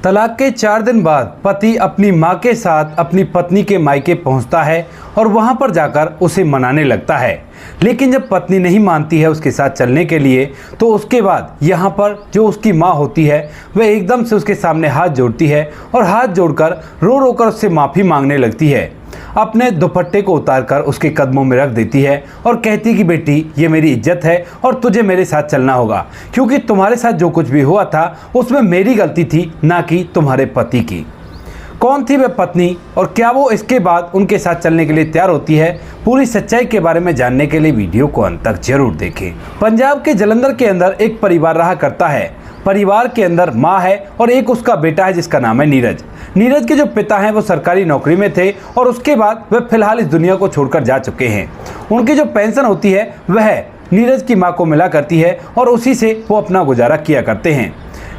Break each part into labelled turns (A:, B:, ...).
A: तलाक के 4 दिन बाद पति अपनी मां के साथ अपनी पत्नी के मायके पहुंचता है और वहां पर जाकर उसे मनाने लगता है। लेकिन जब पत्नी नहीं मानती है उसके साथ चलने के लिए, तो उसके बाद यहाँ पर जो उसकी माँ होती है वह एकदम से उसके सामने हाथ जोड़ती है और हाथ जोड़कर रो रो कर उससे माफ़ी मांगने लगती है। अपने दुपट्टे को उतारकर उसके कदमों में रख देती है और कहती है कि बेटी, ये मेरी इज्जत है और तुझे मेरे साथ चलना होगा, क्योंकि तुम्हारे साथ जो कुछ भी हुआ था उसमें मेरी गलती थी, ना कि तुम्हारे पति की। कौन थी वह पत्नी और क्या वो इसके बाद उनके साथ चलने के लिए तैयार होती है? पूरी सच्चाई के बारे में जानने के लिए वीडियो को अंत तक जरूर देखें। पंजाब के जलंधर के अंदर एक परिवार रहा करता है। परिवार के अंदर माँ है और एक उसका बेटा है जिसका नाम है नीरज। नीरज के जो पिता हैं वो सरकारी नौकरी में थे और उसके बाद वह फिलहाल इस दुनिया को छोड़कर जा चुके हैं। उनकी जो पेंशन होती है वह नीरज की माँ को मिला करती है और उसी से वो अपना गुजारा किया करते हैं।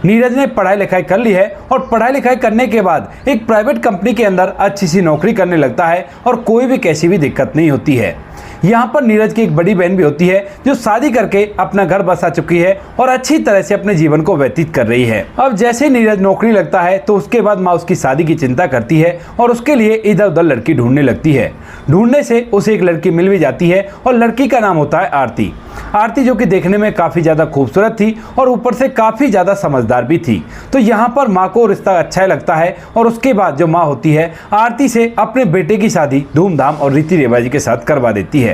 A: नीरज ने पढ़ाई लिखाई कर ली है और पढ़ाई लिखाई करने के बाद एक प्राइवेट कंपनी के अंदर अच्छी सी नौकरी करने लगता है और कोई भी कैसी भी दिक्कत नहीं होती है। यहाँ पर नीरज की एक बड़ी बहन भी होती है जो शादी करके अपना घर बसा चुकी है और अच्छी तरह से अपने जीवन को व्यतीत कर रही है। अब जैसे नीरज नौकरी लगता है तो उसके बाद माँ उसकी शादी की चिंता करती है और उसके लिए इधर उधर लड़की ढूंढने लगती है। ढूंढने से उसे एक लड़की मिल भी जाती है और लड़की का नाम होता है आरती। आरती जो कि देखने में काफ़ी ज़्यादा खूबसूरत थी और ऊपर से काफ़ी ज़्यादा समझदार भी थी। तो यहाँ पर माँ को रिश्ता अच्छा लगता है और उसके बाद जो माँ होती है आरती से अपने बेटे की शादी धूमधाम और रीति रिवाज के साथ करवा देती है।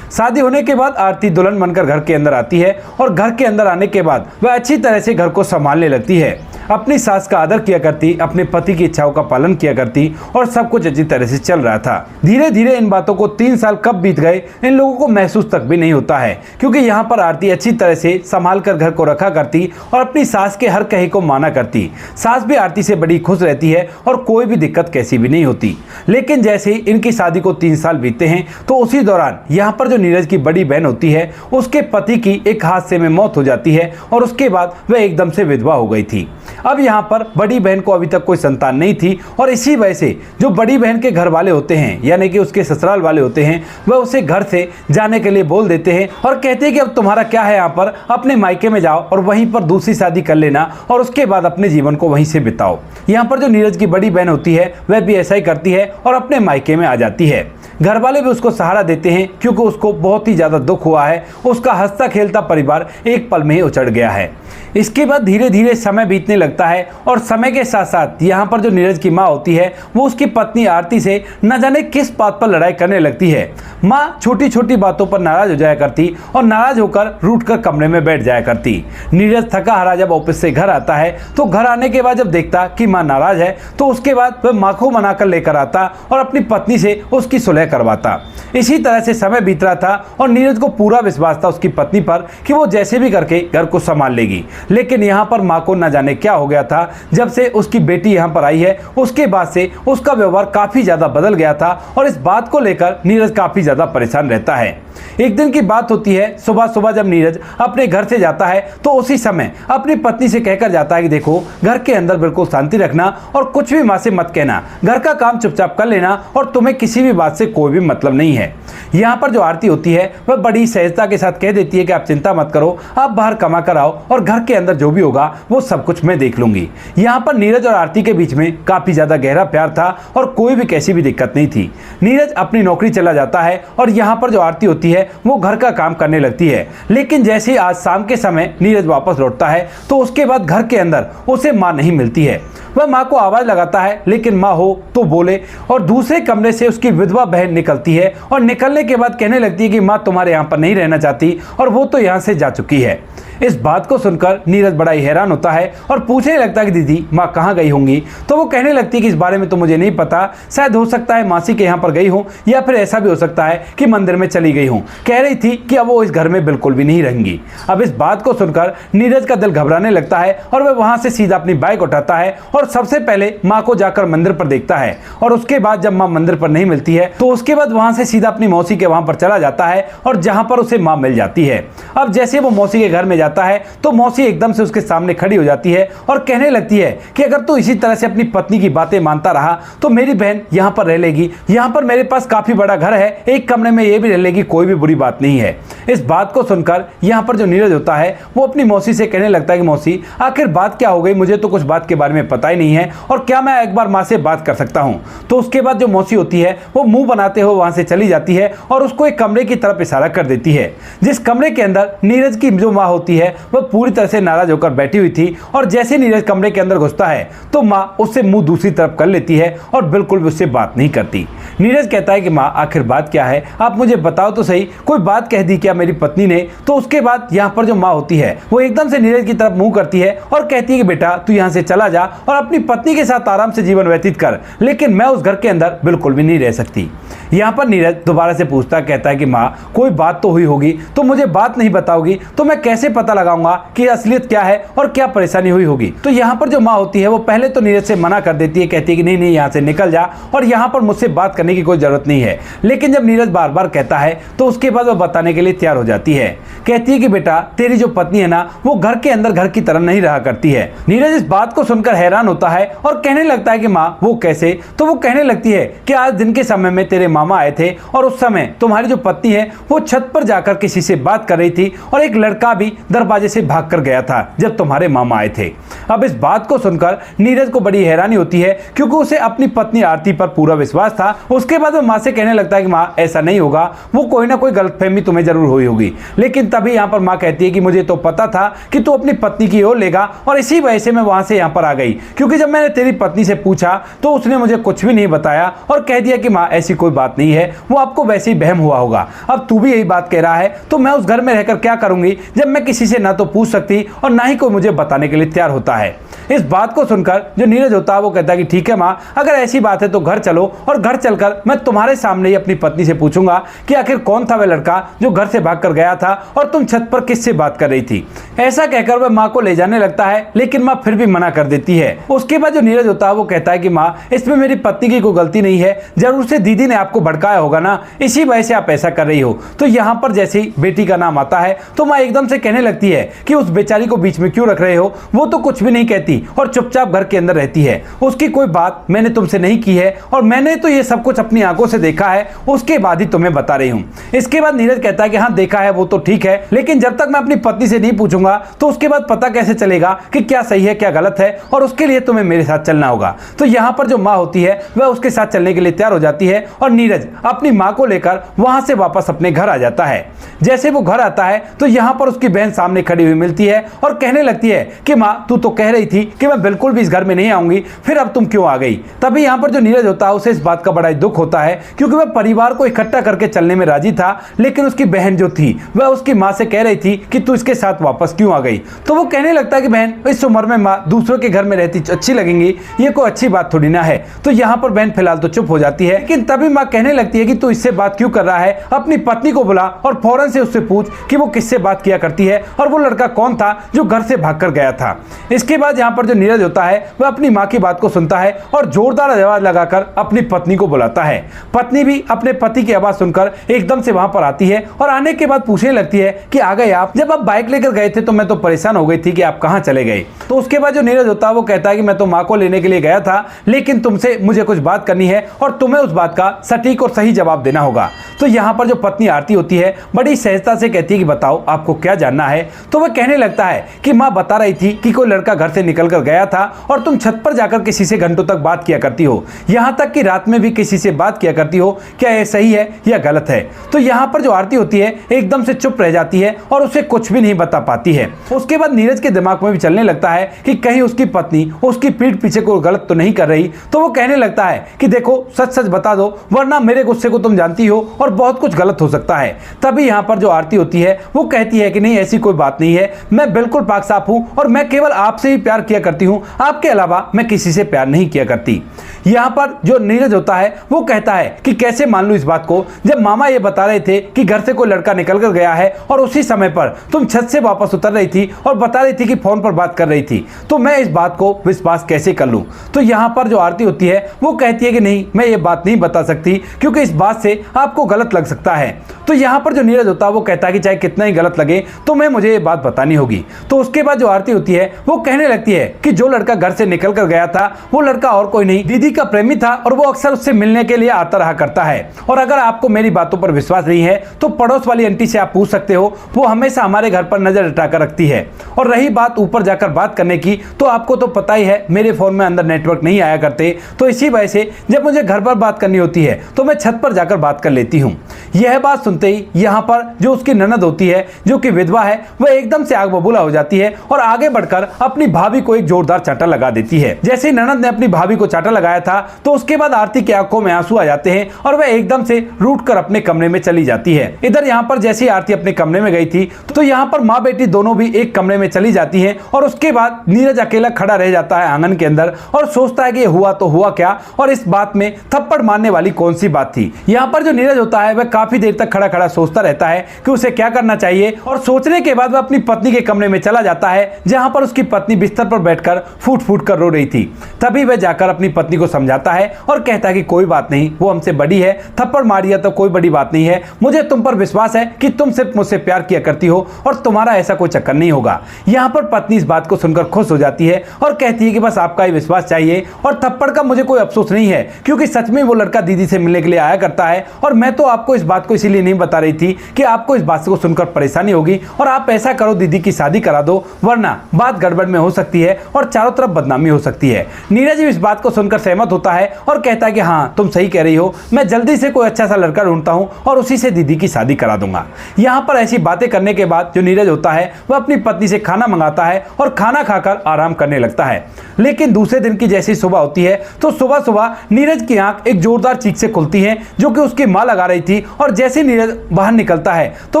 A: शादी होने के बाद आरती दुल्हन बनकर घर के अंदर आती है और घर के अंदर आने के बाद वह अच्छी तरह से घर को संभालने लगती है। अपनी सास का आदर किया करती, अपने पति की इच्छाओं का पालन किया करती और सब कुछ अच्छी तरह से चल रहा था। धीरे धीरे इन बातों को 3 साल कब बीत गए इन लोगों को महसूस तक भी नहीं होता है, क्योंकि यहाँ पर आरती अच्छी तरह से संभाल कर घर को रखा करती और अपनी सास के हर कहे को माना करती। सास भी आरती से बड़ी खुश रहती है और कोई भी दिक्कत कैसी भी नहीं होती। लेकिन जैसे ही इनकी शादी को 3 साल बीतते हैं तो उसी दौरान यहाँ पर जो नीरज की बड़ी बहन होती है उसके पति की एक हादसे में मौत हो जाती है और उसके बाद वह एकदम से विधवा हो गई थी। अब यहाँ पर बड़ी बहन को अभी तक कोई संतान नहीं थी और इसी वजह से जो बड़ी बहन के घर वाले होते हैं यानी कि उसके ससुराल वाले होते हैं वह उसे घर से जाने के लिए बोल देते हैं और कहते हैं कि अब तुम्हारा क्या है, यहाँ पर अपने मायके में जाओ और वहीं पर दूसरी शादी कर लेना और उसके बाद अपने जीवन को वहीं से बिताओ। यहाँ पर जो नीरज की बड़ी बहन होती है वह भी ऐसा ही करती है और अपने मायके में आ जाती है। घर वाले भी उसको सहारा देते हैं क्योंकि उसको बहुत ही ज़्यादा दुख हुआ है। उसका हंसता खेलता परिवार एक पल में ही उचड़ गया है। इसके बाद धीरे धीरे समय बीतने लगता है और समय के साथ साथ यहाँ पर जो नीरज की माँ होती है वो उसकी पत्नी आरती से न जाने किस बात पर लड़ाई करने लगती है। माँ छोटी छोटी बातों पर नाराज हो जाया करती और नाराज होकर रूठ कर कमरे में बैठ जाया करती। नीरज थका हारा जब ऑफिस से घर आता है तो घर आने के बाद जब देखता कि माँ नाराज है तो उसके बाद वह माँ को मनाकर लेकर आता और अपनी पत्नी से उसकी सुलह करवाता। इसी तरह से समय बीत रहा था और नीरज को पूरा विश्वास था उसकी पत्नी पर कि वो जैसे भी करके घर को संभाल लेगी। लेकिन यहाँ पर माँ को न जाने क्या हो गया था, जब से उसकी बेटी यहाँ पर आई है उसके बाद से उसका व्यवहार काफ़ी ज़्यादा बदल गया था और इस बात को लेकर नीरज काफ़ी ज़्यादा परेशान रहता है। एक दिन की बात होती है, सुबह सुबह जब नीरज अपने घर से जाता है तो उसी समय अपनी पत्नी से कहकर जाता है कि देखो, घर के अंदर बिल्कुल शांति रखना और कुछ भी माँ से मत कहना, घर का काम चुपचाप कर लेना और तुम्हें किसी भी बात से कोई भी मतलब नहीं है। यहाँ पर जो आरती होती है वह बड़ी सहजता के साथ कह देती है कि आप चिंता मत करो, आप बाहर कमा कर आओ और घर के अंदर जो भी होगा वो सब कुछ मैं देख लूंगी। यहाँ पर नीरज और आरती के बीच में काफी ज्यादा गहरा प्यार था और कोई भी कैसी भी दिक्कत नहीं थी। नीरज अपनी नौकरी चला जाता है और यहाँ पर जो आरती होती है वो घर का काम करने लगती है। लेकिन जैसे ही आज शाम के समय नीरज वापस लौटता है तो उसके बाद घर के अंदर उसे माँ नहीं मिलती है। वह माँ को आवाज लगाता है लेकिन माँ हो तो बोले और दूसरे कमरे से उसकी विधवा बहन निकलती है और निकलने के बाद कहने लगती है कि माँ तुम्हारे यहाँ पर नहीं रहना चाहती और वो तो यहाँ से जा चुकी है। इस बात को सुनकर नीरज बड़ा ही हैरान होता है और पूछने लगता है कि दीदी माँ कहाँ गई होंगी? तो वो कहने लगती है कि इस बारे में तो मुझे नहीं पता, शायद हो सकता है मासी के यहाँ पर गई हो या फिर ऐसा भी हो सकता है कि मंदिर में चली गई हूँ। कह रही थी कि अब वो इस घर में बिल्कुल भी नहीं रहेंगी। अब इस बात को सुनकर नीरज का दिल घबराने लगता है और वह वहाँ से सीधा अपनी बाइक उठाता है और सबसे पहले माँ को जाकर मंदिर पर देखता है और उसके बाद जब माँ मंदिर पर नहीं मिलती है तो उसके बाद वहाँ से सीधा अपनी मौसी के वहाँ पर चला जाता है और जहाँ पर उसे माँ मिल जाती है। अब जैसे वो मौसी के घर में जाता है तो मौसी एकदम से उसके सामने खड़ी हो जाती है और कहने लगती है कि अगर तू इसी तरह से अपनी पत्नी की बातें मानता रहा तो मेरी बहन यहाँ पर रह लेगी, यहाँ पर मेरे पास काफी बड़ा घर है, एक कमरे में ये भी रह लेगी, कोई भी बुरी बात नहीं है। इस बात को सुनकर यहाँ पर जो नीरज होता है वो अपनी मौसी से कहने लगता है कि मौसी आखिर बात क्या हो गई, मुझे तो कुछ बात के बारे में पता ही नहीं है और क्या मैं एक बार माँ से बात कर सकता हूँ। तो उसके बाद जो मौसी होती है वो मुंह बनाते हुए वहां से चली जाती है और उसको एक कमरे की तरफ इशारा कर देती है, जिस कमरे के अंदर नीरज की जो माँ होती है वह पूरी तरह से नाराज होकर बैठी हुई थी। और जैसे नीरज कमरे के अंदर घुसता है तो माँ उससे मुंह दूसरी तरफ कर लेती है और बिल्कुल भी उससे बात नहीं करती। नीरज कहता है कि माँ आखिर बात क्या है, आप मुझे बताओ तो सही, कोई बात कह दी क्या मेरी पत्नी ने। तो उसके बाद यहाँ पर जो माँ होती है वो एकदम से नीरज की तरफ मुंह करती है और कहती है कि बेटा तू यहाँ से चला जा और अपनी पत्नी के साथ आराम से जीवन व्यतीत कर, लेकिन मैं उस घर के अंदर बिल्कुल भी नहीं रह सकती। यहाँ पर नीरज दोबारा से पूछता कहता है कि माँ कोई बात तो हुई होगी, तो मुझे बात नहीं बताओगी तो मैं कैसे पता लगाऊंगा कि असलियत क्या है और क्या परेशानी हुई होगी। तो यहाँ पर जो माँ होती है वो पहले तो नीरज से मना कर देती है, कहती है कि नहीं नहीं यहाँ से निकल जा और यहाँ पर मुझसे बात करने की कोई जरूरत नहीं है। लेकिन जब नीरज बार बार कहता है तो उसके बाद वो बताने के लिए तैयार हो जाती है, कहती है कि बेटा तेरी जो पत्नी है ना वो घर के अंदर घर की तरह नहीं रहा करती है। नीरज इस बात को सुनकर हैरान होता है और कहने लगता है कि माँ वो कैसे। तो वो कहने लगती है कि आज दिन के समय में तेरे मामा आए थे और उस समय तुम्हारी जो पत्नी है वो छत पर जाकर किसी से बात कर रही थी और एक लड़का भी दरवाजे से भाग कर गया था जब तुम्हारे मामा आए थे। अब इस बात को सुनकर नीरज को बड़ी हैरानी होती है क्योंकि उसे अपनी पत्नी आरती पर पूरा विश्वास था। उसके बाद वो माँ से कहने लगता है कि माँ ऐसा नहीं होगा, वो कोई ना कोई गलतफहमी तुम्हें जरूर हुई होगी। लेकिन तभी यहाँ पर माँ कहती है कि मुझे तो पता था कि तू अपनी पत्नी की ओर लेगा और इसी वजह से मैं वहां से यहाँ पर आ गई, क्योंकि जब मैंने तेरी पत्नी से पूछा तो उसने मुझे कुछ भी नहीं बताया और कह दिया कि माँ ऐसी कोई बात नहीं है, वो आपको वैसे ही बहम हुआ होगा। अब तू भी यही बात कह रहा है तो मैं उस घर में रहकर क्या करूंगी जब मैं किसी से ना तो पूछ सकती और ना ही कोई मुझे बताने के लिए तैयार होता है। इस बात को सुनकर जो नीरज होता है वो कहता है कि ठीक है माँ, अगर ऐसी बात है तो घर चलो और घर चलकर मैं तुम्हारे सामने ही अपनी पत्नी से पूछूंगा कि आखिर कौन था वह लड़का जो घर से भाग कर गया था और तुम छत पर किससे बात कर रही थी। ऐसा कहकर वह माँ को ले जाने लगता है, लेकिन माँ फिर भी मना कर देती है। उसके बाद जो नीरज होता है वो कहता है कि माँ इसमें मेरी पत्नी की कोई गलती नहीं है, जरूर से दीदी ने आपको भड़काया होगा ना, इसी वजह से आप ऐसा कर रही हो। तो यहाँ पर जैसे ही बेटी का नाम आता है तो माँ एकदम से कहने लगती है कि उस बेचारी को बीच में क्यों रख रहे हो, वो तो कुछ भी नहीं कहती और चुपचाप घर के अंदर रहती है, उसकी कोई बात मैंने तुमसे नहीं की है और मैंने तो ये सब कुछ अपनी आंखों से देखा है, उसके बाद ही तुम्हें बता रही हूँ। इसके बाद नीरज कहता है कि हाँ देखा है वो तो ठीक है, लेकिन जब तक मैं अपनी पत्नी से नहीं पूछूंगा तो उसके बाद पता कैसे चलेगा कि क्या सही है क्या गलत है, और उसके लिए तुम्हें मेरे साथ चलना होगा। तो यहाँ पर जो माँ होती है वह उसके साथ चलने के लिए तैयार हो जाती है और नीरज अपनी माँ को लेकर वहां से वापस अपने घर आ जाता है। जैसे वो घर आता है तो यहाँ पर उसकी बहन सामने खड़ी हुई मिलती है और कहने लगती है कि माँ तू तो कह रही थी कि मैं बिल्कुल भी इस घर में नहीं आऊंगी, फिर अब तुम क्यों आ गई। तभी यहाँ पर जो नीरज होता है उसे इस बात का बड़ा दुख होता है क्योंकि वह परिवार को इकट्ठा करके चलने में राजी था, लेकिन उसकी बहन जो थी वह उसकी माँ से कह रही थी कि तू इसके साथ वापस क्यों आ गई। तो वो कहने लगता है कि बहन इस उम्र में माँ दूसरों के घर में रहती अच्छी लगेंगी, ये कोई अच्छी बात थोड़ी ना है। तो यहाँ पर बहन फिलहाल तो चुप हो जाती है, लेकिन तभी माँ कहने लगती है कि तू इससे बात क्यों कर रहा है, अपनी पत्नी को बुला और फौरन से उससे पूछ कि वो किससे बात किया करती है और वो लड़का कौन था जो घर से भागकर गया था। इसके बाद यहाँ पर जो नीरज होता है वह अपनी माँ की बात को सुनता है और जोरदार आवाज लगाकर अपनी पत्नी को बुलाता है। पत्नी भी अपने पति की आवाज सुनकर एकदम से वहां पर आती है और आने के बाद पूछने लगती है कि आ गए आप, जब आप बाइक लेकर गए थे तो मैं तो परेशान हो गई थी कि आप कहां चले गए। तो उसके बाद जो नीरज होता है वो कहता है कि मैं तो माँ को लेने के लिए गया था, लेकिन तुमसे मुझे कुछ बात करनी है और तुम्हें उस बात का सटीक और सही जवाब देना होगा। तो यहाँ पर जो पत्नी आरती होती है बड़ी सहजता से कहती है कि बताओ आपको क्या जानना है। तो वह कहने लगता है कि माँ बता रही थी कि कोई लड़का घर से निकल कर गया था और तुम छत पर जाकर किसी से घंटों तक बात किया करती हो, यहाँ तक कि रात में भी किसी से बात किया करती हो, क्या ये सही है या गलत है। तो यहाँ पर जो आरती होती है एकदम से चुप रह जाती है और उसे कुछ भी नहीं बता पाती है। उसके बाद नीरज के दिमाग में भी चलने लगता है कि कहीं उसकी पत्नी उसकी पीठ पीछे कोई गलत तो नहीं कर रही। तो वो कहने लगता है कि देखो सच सच बता दो, वरना मेरे गुस्से को तुम जानती हो और बहुत कुछ गलत हो सकता है। तभी यहाँ पर जो आरती होती है वो कहती है कि नहीं ऐसी कोई बात नहीं है, मैं बिल्कुल पाक साफ हूँ और मैं केवल आपसे ही प्यार किया करती हूँ, आपके अलावा मैं किसी से प्यार नहीं किया करती। यहाँ पर जो नीरज होता है वो कहता है कि कैसे मान लूं इस बात को, जब मामा ये बता रहे थे कि घर से कोई लड़का निकल कर गया है और उसी समय पर तुम छत से वापस उतर रही थी और बता रही थी कि फोन पर बात कर रही थी, तो मैं इस बात को विश्वास कैसे कर लूं। तो यहाँ पर जो आरती होती है वो कहती है कि नहीं, मैं ये बात नहीं बता सकती क्योंकि इस बात से आपको गलत लग सकता है। तो यहाँ पर जो नीरज होता है वो कहता है कि चाहे कितना ही गलत लगे तो मुझे ये बात बतानी होगी। तो उसके बाद जो आरती होती है वो कहने लगती है कि जो लड़का घर से निकल कर गया था वो लड़का और कोई नहीं, दीदी का प्रेमी था और वो अक्सर उससे मिलने के लिए आता रहा करता है। और अगर आपको मेरी बातों पर विश्वास नहीं है तो पड़ोस वाली आंटी से आप पूछ सकते हो, वो हमेशा हमारे घर पर नजर हटाकर रखती है। और रही बात ऊपर जाकर बात करने की, तो आपको तो पता ही है मेरे फोन में अंदर नेटवर्क नहीं आया करते, तो इसी वजह से जब मुझे घर पर बात करनी होती है तो मैं छत पर जाकर बात कर लेती हूँ। यह बात सुनते ही यहाँ पर जो उसकी ननद होती है जो कि विधवा है, वह एकदम से आग बबूला हो जाती है और आगे बढ़कर अपनी भाभी को एक जोरदार चाटा लगा देती है। जैसे ही ननद ने अपनी भाभी को चाटा लगाया था तो उसके बाद आरती की आंखों में आंसू आ जाते हैं और वह एकदम से रूठ कर अपने कमरे में चली जाती है। इधर यहाँ पर जैसे ही आरती अपने कमरे में गई थी तो यहाँ पर माँ बेटी दोनों भी एक कमरे में चली जाती हैं और उसके बाद नीरज अकेला खड़ा रह जाता है आंगन के अंदर और सोचता है कि ये हुआ तो हुआ क्या और इस बात में थप्पड़ मारने वाली कौन सी बात थी। यहाँ पर जो नीरज होता है वह काफी देर तक खड़ा खड़ा सोचता रहता है कि उसे क्या करना चाहिए और सोचने के बाद वह अपनी पत्नी के कमरे में चला जाता है जहां पर उसकी पत्नी बिस्तर पर बैठकर फूट फूट कर रो रही थी। तभी वह जाकर अपनी पत्नी को समझाता है और कहता है कि कोई बात नहीं, वो हमसे बड़ी है, थप्पड़ मारिया तो कोई बड़ी बात नहीं है, मुझे तुम पर विश्वास है कि तुम सिर्फ मुझसे प्यार किया करती हो और तुम्हारा ऐसा कोई चक्कर नहीं होगा। यहाँ पर पत्नी इस बात को सुनकर खुश हो जाती है और कहती है कि बस आपका ही विश्वास चाहिए और थप्पड़ का मुझे कोई अफसोस नहीं है क्योंकि सच में वो लड़का दीदी से मिलने के लिए आया करता है और मैं तो आपको इस बात को इसीलिए नहीं बता रही थी कि आपको इस बात को सुनकर परेशानी होगी और आप ऐसा करो दीदी की शादी करा दो, वरना बात गड़बड़ में हो सकती है और चारों तरफ बदनामी हो सकती है। नीरज इस बात को सुनकर सहमत होता है और कहता है कि हाँ तुम सही कह रही हो, मैं जल्दी से कोई अच्छा सा लड़का ढूंढता हूँ और उसी से दीदी की शादी करा दूंगा। यहाँ पर ऐसी बातें करने के बाद जो नीरज होता है वह अपनी पत्नी से खाना मंगाता है और खाना खाकर आराम करने लगता है। लेकिन दूसरे दिन की जैसी सुबह होती है तो सुबह सुबह नीरज की आंख एक जोरदार चीख से खुलती है जो कि उसकी माँ लगा रही थी और जैसे नीरज बाहर निकलता है तो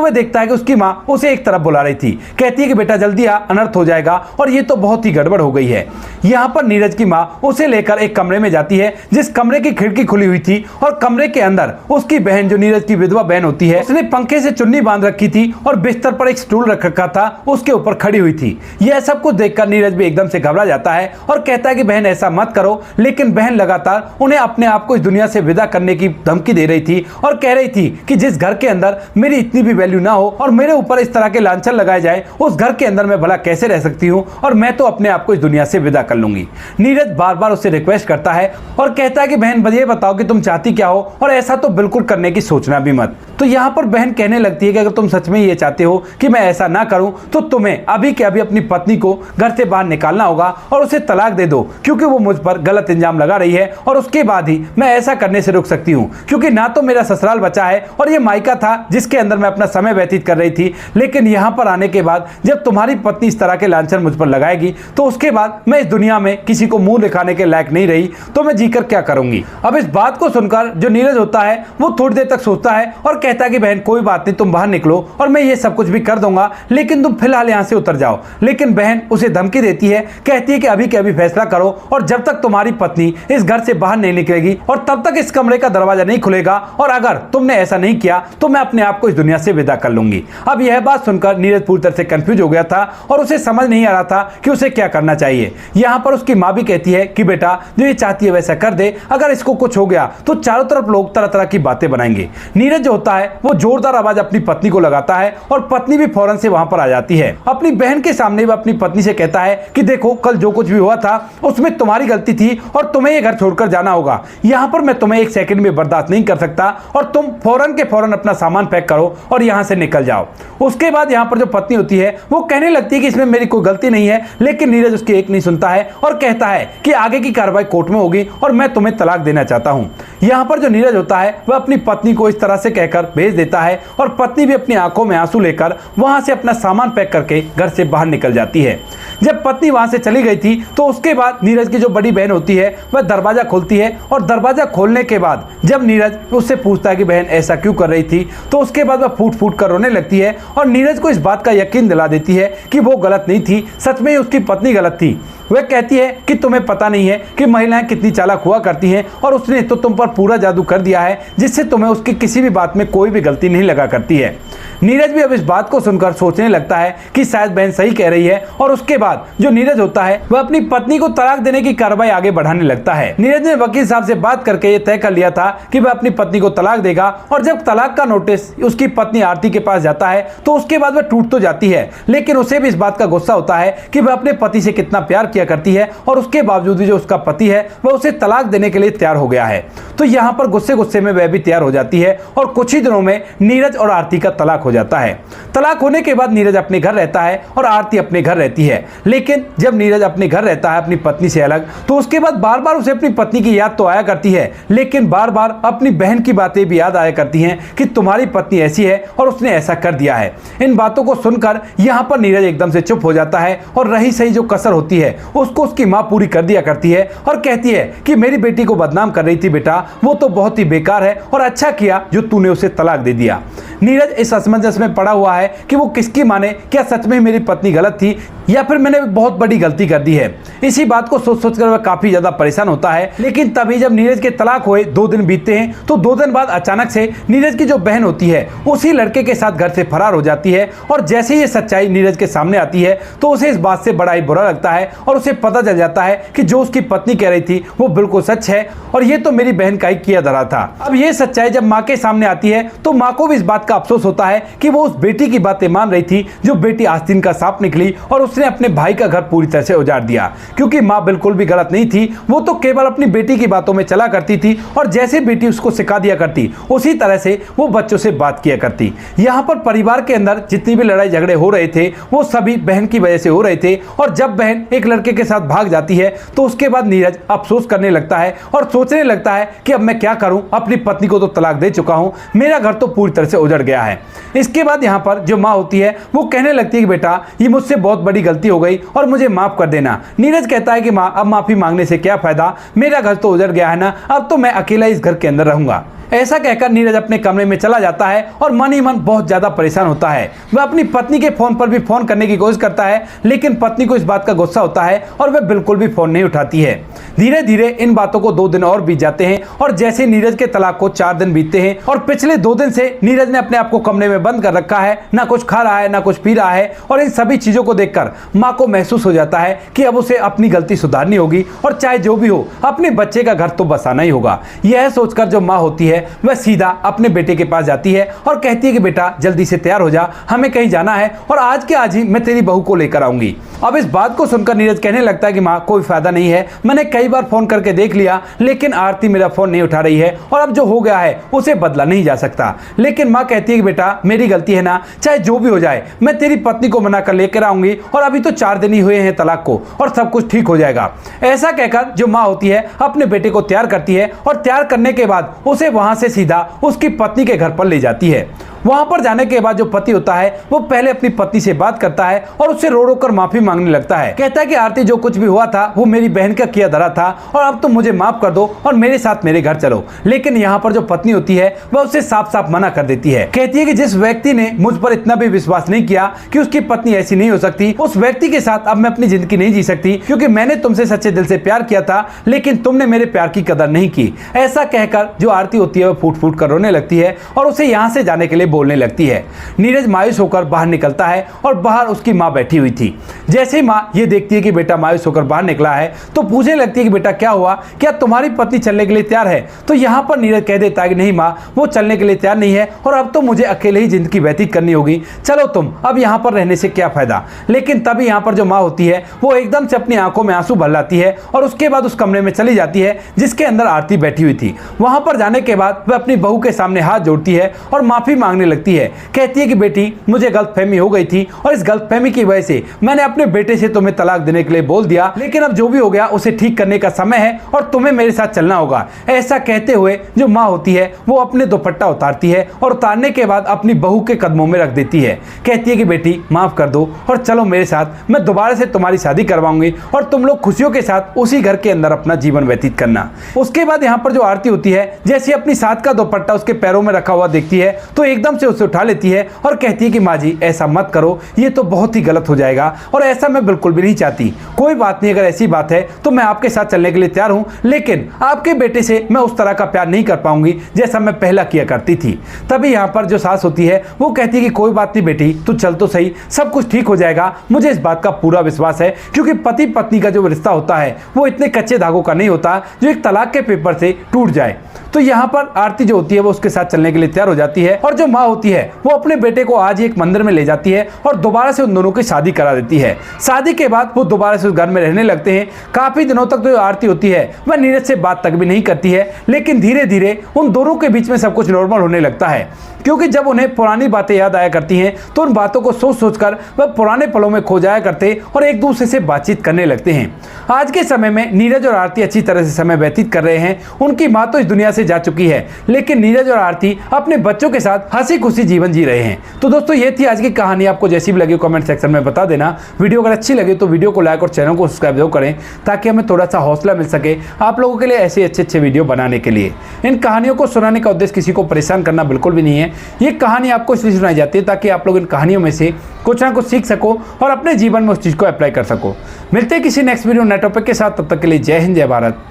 A: वह देखता है कि उसकी माँ उसे एक तरफ बुला रही थी। कहती है कि बेटा जल्दी आ, अनर्थ हो जाएगा और ये तो बहुत ही गड़बड़ हो गई है। यहाँ पर नीरज की माँ उसे लेकर एक कमरे में जाती है जिस कमरे की खिड़की खुली हुई थी और कमरे के अंदर उसकी बहन जो नीरज की विधवा बहन होती है उसने पंखे से चुन्नी बांध रखी थी और बिस्तर पर एक स्टूल रख रखा था, उसके ऊपर खड़ी हुई थी। यह सब कुछ देखकर नीरज भी एकदम से घबरा जाता है और कहता है कि बहन ऐसा मत करो, लेकिन बहन लगातार उन्हें अपने आप को इस दुनिया से विदा करने की धमकी दे रही थी और कह रही थी कि जिस घर के अंदर मेरी इतनी भी वैल्यू ना हो और मेरे ऊपर इस तरह के लांछन लगाए जाए, उस घर के अंदर मैं भला कैसे रह सकती हूँ और मैं तो अपने आप को इस दुनिया से विदा कर लूंगी। नीरज बार बार उससे रिक्वेस्ट करता है और कहता है कि बहन ये बताओ कि तुम चाहती क्या हो और ऐसा तो बिल्कुल करने की सोचना भी मत। तो यहाँ पर बहन कहने लगती है कि अगर तुम सच में ये चाहते हो कि मैं ऐसा ना करूं तो तुम्हें अभी के अभी अपनी पत्नी को घर से बाहर निकालना होगा और उसे तलाक दे दो क्योंकि वो मुझ पर गलत इल्जाम लगा रही है और उसके बाद ही मैं ऐसा करने से रोक सकती हूँ क्योंकि ना तो मेरा ससुराल बचा है और ये मायका था जिसके अंदर मैं अपना समय व्यतीत कर रही थी, लेकिन यहाँ पर आने के बाद जब तुम्हारी पत्नी इस तरह के लांछन मुझ पर लगाएगी तो उसके बाद मैं इस दुनिया में किसी को मुंह दिखाने के लायक नहीं रही, तो मैं जीकर क्या करूंगी। अब इस बात को सुनकर जो नीरज होता है वो थोड़ी देर तक सोचता है और कहता है कि बहन कोई बात नहीं, तुम बाहर निकलो और मैं ये सब कुछ भी कर दूंगा, लेकिन तुम फिलहाल यहाँ से उतर जाओ। लेकिन बहन उसे धमकी देती है, कहती है कि अभी के अभी फैसला करो और जब तक तुम्हारी पत्नी इस घर से बाहर नहीं निकलेगी और तब तक इस कमरे का दरवाजा नहीं खुलेगा और अगर तुमने ऐसा नहीं किया तो मैं अपने आप को इस दुनिया से विदा कर लूंगी। अब यह बात सुनकर नीरज पूरी तरह से कंफ्यूज हो गया था और उसे समझ नहीं आ रहा था कि उसे क्या करना चाहिए। यहाँ पर उसकी माँ भी कहती है कि बेटा जो ये चाहती है वैसा कर दे, अगर इसको कुछ हो गया तो चारों तरफ लोग तरह तरह की बातें बनाएंगे। नीरज जो होता है वो जोरदार आवाज अपनी पत्नी को लगाता है और पत्नी भी फौरन से वहां पर आ जाती है। अपनी बहन के सामने वो अपनी पत्नी से कहता है कि देखो कल जो कुछ भी हुआ था उसमें तुम्हारी गलती थी और तुम्हें ये घर छोड़कर जाना होगा। यहाँ पर मैं तुम्हें एक सेकंड में बर्दाश्त नहीं कर सकता और तुम फौरन के फौरन अपना सामान पैक करो और यहाँ से निकल जाओ। उसके बाद यहाँ पर जो पत्नी होती है वो कहने लगती है कि इसमें मेरी कोई गलती नहीं है, लेकिन नीरज उसकी एक नहीं सुनता है और कहता है कि आगे की कार्रवाई कोर्ट में होगी और मैं तुम्हें तलाक देना चाहता हूँ। यहाँ पर जो नीरज होता है वह अपनी पत्नी को इस तरह से कहकर भेज देता है और पत्नी भी अपनी आंखों में आंसू लेकर वहां से अपना सामान पैक करके घर से बाहर निकल जाती है। जब पत्नी वहां से चली गई थी तो उसके बाद नीरज की जो बड़ी बहन होती है वह दरवाजा खोलती है और दरवाजा खोलने के बाद जब नीरज उससे पूछता है कि बहन ऐसा क्यों कर रही थी, तो उसके बाद वह फूट फूट कर रोने लगती है और नीरज को इस बात का यकीन दिला देती है कि वो गलत नहीं थी, सच में उसकी पत्नी गलत थी। वह कहती है कि तुम्हें पता नहीं है कि महिलाएं कितनी चालाक हुआ करती हैं और उसने तो तुम पर पूरा जादू कर दिया है जिससे तुम्हें उसकी किसी भी बात में कोई भी गलती नहीं लगा करती है। नीरज भी अब इस बात को सुनकर सोचने लगता है कि शायद बहन सही कह रही है और उसके बाद जो नीरज होता है वह अपनी पत्नी को तलाक देने की कार्रवाई आगे बढ़ाने लगता है। नीरज ने वकील साहब से बात करके ये तय कर लिया था कि वह अपनी पत्नी को तलाक देगा और जब तलाक का नोटिस उसकी पत्नी आरती के पास जाता है तो उसके बाद वह टूट तो जाती है, लेकिन उसे भी इस बात का गुस्सा होता है कि वह अपने पति से कितना प्यार किया करती है और उसके बावजूद भी जो उसका पति है वह उसे तलाक देने के लिए तैयार हो गया है। तो यहाँ पर गुस्से गुस्से में वह भी तैयार हो जाती है और कुछ ही दिनों में नीरज और आरती का तलाक हो जाता है। तलाक होने के बाद नीरज अपने घर रहता है और आरती अपने घर रहती है, लेकिन जब नीरज अपने घर रहता है अपनी पत्नी से अलग तो उसके बाद बार बार उसे अपनी पत्नी की याद तो आया करती है, लेकिन बार बार अपनी बहन की बातें भी याद आया करती हैं कि तुम्हारी पत्नी ऐसी है और उसने ऐसा कर दिया है। इन बातों को सुनकर यहाँ पर नीरज एकदम से चुप हो जाता है और रही सही जो कसर होती है उसको उसकी माँ पूरी कर दिया करती है और कहती है कि मेरी बेटी को बदनाम कर रही थी बेटा, वो तो बहुत ही बेकार है और अच्छा किया जो तूने उसे तलाक दे दिया। नीरज इस असमंजस में पड़ा हुआ है कि वो किसकी माने, क्या सच में मेरी पत्नी गलत थी या फिर मैंने बहुत बड़ी गलती कर दी है। इसी बात को सोच सोच कर वह काफी ज्यादा परेशान होता है। लेकिन तभी जब नीरज के तलाक हुए 2 दिन बीतते हैं तो 2 दिन बाद अचानक से नीरज की जो बहन होती है उसी लड़के के साथ घर से फरार हो जाती है और जैसे ही ये सच्चाई नीरज के सामने आती है तो उसे इस बात से बड़ा ही बुरा लगता है और उसे पता चल जाता है कि जो उसकी पत्नी कह रही थी वो बिल्कुल सच है और ये तो मेरी बहन का ही किया धरा था। अब ये सच्चाई जब माँ के सामने आती है तो माँ को भी इस बात का अफसोस होता है कि वो उस बेटी की बातें मान रही थी जो बेटी आस्तीन का सांप निकली और उसने अपने भाई का घर पूरी तरह से उजाड़ दिया, क्योंकि माँ बिल्कुल भी गलत नहीं थी, वो तो केवल अपनी बेटी की बातों में चला करती थी और जैसे बेटी उसको सिखा दिया करती उसी तरह से वो बच्चों से बात किया करती। यहाँ पर परिवार के अंदर जितनी भी लड़ाई झगड़े हो रहे थे वो सभी बहन की वजह से हो रहे थे और जब बहन एक लड़के के साथ भाग जाती है तो उसके बाद नीरज अफसोस करने लगता है और सोचने लगता है कि अब मैं क्या करूं, अपनी पत्नी को तो तलाक दे चुका हूं, मेरा घर तो पूरी तरह से उजड़ गया है। इसके बाद यहाँ पर जो माँ होती है वो कहने लगती है कि बेटा ये मुझसे बहुत बड़ी गलती हो गई और मुझे माफ कर देना। नीरज कहता है कि माँ अब माफी मांगने से क्या फायदा, मेरा घर तो उजड़ गया है ना, अब तो मैं अकेला इस घर के अंदर रहूंगा। ऐसा कहकर नीरज अपने कमरे में चला जाता है और मन ही मन बहुत ज्यादा परेशान होता है। वह अपनी पत्नी के फोन पर भी फोन करने की कोशिश करता है, लेकिन पत्नी को इस बात का गुस्सा होता है और वह बिल्कुल भी फोन नहीं उठाती है। धीरे धीरे इन बातों को 2 दिन और बीत जाते हैं और जैसे नीरज के तलाक को 4 दिन बीतते हैं और पिछले 2 दिन से नीरज ने अपने आप को कमरे में बंद कर रखा है, ना कुछ खा रहा है ना कुछ पी रहा है और इन सभी चीजों को देखकर माँ को महसूस हो जाता है कि अब उसे अपनी गलती सुधारनी होगी और चाहे जो भी हो अपने बच्चे का घर तो बसाना ही होगा। यह सोचकर जो माँ होती है वह सीधा अपने बेटे के पास जाती है और कहती है कि बेटा जल्दी से तैयार हो जा, हमें कहीं जाना है और आज के आज ही मैं तेरी बहू को लेकर आऊंगी। अब इस बात को सुनकर नीरज कहने लगता है कि माँ कोई फायदा नहीं है, मैंने कई बार फोन करके देख लिया लेकिन आरती मेरा फोन नहीं उठा रही है और अब जो हो गया है उसे बदला नहीं जा सकता। लेकिन माँ कहती है कि बेटा मेरी गलती है ना, चाहे जो भी हो जाए मैं तेरी पत्नी को मना कर लेकर आऊंगी और अभी तो 4 दिन ही हुए हैं तलाक को और सब कुछ ठीक हो जाएगा। ऐसा कहकर जो माँ होती है अपने बेटे को तैयार करती है और तैयार करने के बाद उसे वहां से सीधा उसकी पत्नी के घर पर ले जाती है। वहां पर जाने के बाद जो पति होता है वो पहले अपनी पत्नी से बात करता है और उससे रो रो कर माफी मांगने लगता है। कहता है कि आरती जो कुछ भी हुआ था वो मेरी बहन का किया धरा था और अब तुम मुझे माफ कर दो और मेरे साथ मेरे घर चलो। लेकिन यहाँ पर जो पत्नी होती है वह उसे साफ साफ मना कर देती है। कहती है कि जिस व्यक्ति ने मुझ पर इतना भी विश्वास नहीं किया कि उसकी पत्नी ऐसी नहीं हो सकती, उस व्यक्ति के साथ अब मैं अपनी जिंदगी नहीं जी सकती, क्योंकि मैंने तुमसे सच्चे दिल से प्यार किया था लेकिन तुमने मेरे प्यार की कदर नहीं की। ऐसा कहकर जो आरती होती है वह फूट फूट कर रोने लगती है और उसे यहाँ से जाने के लिए बोलने लगती है। नीरज मायूस होकर बाहर निकलता है और बाहर उसकी माँ बैठी हुई थी। जैसे ही माँ ये देखती है कि बेटा मायूस होकर बाहर निकला है तो पूछने लगती है कि बेटा क्या हुआ, क्या तुम्हारी पत्नी चलने के लिए तैयार है? तो यहाँ पर नीरज कह देता है कि नहीं माँ, वो चलने के लिए तैयार नहीं है और अब तो मुझे अकेले ही जिंदगी व्यतीत करनी होगी, चलो तुम, अब यहाँ पर रहने से क्या फायदा। लेकिन तभी यहाँ पर जो माँ होती है वो एकदम से अपनी आंखों में आंसू भर लाती है और उसके बाद उस कमरे में चली जाती है जिसके अंदर आरती बैठी हुई थी। वहां पर जाने के बाद वह अपनी बहू के सामने हाथ जोड़ती है और माफी मांगने लगती है। कहती है कि बेटी मुझे गलतफहमी हो गई थी और इस गलतफहमी की वजह से मैंने अपने बेटे से तुम्हें तलाक देने के लिए बोल दिया, लेकिन अब जो भी हो गया उसे ठीक करने का समय है और तुम्हें मेरे साथ चलना होगा। ऐसा कहते हुए जो माँ होती है वो अपने दुपट्टा उतारती है और उतारने के बाद अपनी बहू के कदमों में रख देती है। कहती है कि बेटी माफ कर दो और चलो मेरे साथ, मैं दोबारा से तुम्हारी शादी करवाऊंगी और तुम लोग खुशियों के साथ उसी घर के अंदर अपना जीवन व्यतीत करना। उसके बाद यहाँ पर जो आरती होती है जैसे अपनी साथ का दुपट्टा उसके पैरों में रखा हुआ देखती है तो एकदम एकदम से उसे उठा लेती है और कहती है कि माँ जी ऐसा मत करो, ये तो बहुत ही गलत हो जाएगा और ऐसा मैं बिल्कुल भी नहीं चाहती। कोई बात नहीं, अगर ऐसी बात है तो मैं आपके साथ चलने के लिए तैयार हूँ, लेकिन आपके बेटे से मैं उस तरह का प्यार नहीं कर पाऊंगी जैसा मैं पहला किया करती थी। तभी यहाँ पर जो सास होती है वो कहती है कि कोई बात नहीं बेटी, तू चल तो सही, सब कुछ ठीक हो जाएगा। मुझे इस बात का पूरा विश्वास है, क्योंकि पति पत्नी का जो रिश्ता होता है वो इतने कच्चे धागों का नहीं होता जो एक तलाक के पेपर से टूट जाए। तो यहाँ पर आरती जो होती है वो उसके साथ चलने के लिए तैयार हो जाती है और जो माँ होती है वो अपने बेटे को आज एक मंदिर में ले जाती है और दोबारा से उन दोनों की शादी करा देती है। शादी के बाद वो दोबारा से उस घर में रहने लगते हैं। काफी दिनों तक जो आरती होती है वह नीरज से बात तक भी नहीं करती है, लेकिन धीरे धीरे उन दोनों के बीच में सब कुछ नॉर्मल होने लगता है, क्योंकि जब उन्हें पुरानी बातें याद आया करती हैं तो उन बातों को सोच सोचकर वह पुराने पलों में खो जाया करते और एक दूसरे से बातचीत करने लगते हैं। आज के समय में नीरज और आरती अच्छी तरह से समय व्यतीत कर रहे हैं। उनकी माँ तो इस दुनिया से जा चुकी है, लेकिन नीरज और आरती अपने बच्चों के साथ हंसी खुशी जीवन जी रहे हैं। तो दोस्तों ये थी आज की कहानी। आपको जैसी भी लगी कमेंट सेक्शन में बता देना। वीडियो अगर अच्छी लगे तो वीडियो को लाइक और चैनल को सब्सक्राइब जरूर करें, ताकि हमें थोड़ा सा हौसला मिल सके आप लोगों के लिए ऐसे अच्छे वीडियो बनाने के लिए। इन कहानियों को सुनाने का उद्देश्य किसी को परेशान करना बिल्कुल भी नहीं है। ये कहानी आपको इसलिए सुनाई जाती है ताकि आप लोग इन कहानियों में से कुछ ना कुछ सीख सको और अपने जीवन में उस चीज़ को अप्लाई कर सको। मिलते हैं किसी नेक्स्ट वीडियो नए टॉपिक के साथ, तब तक के लिए जय हिंद, जय भारत,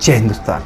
A: जय हिंदुस्तान।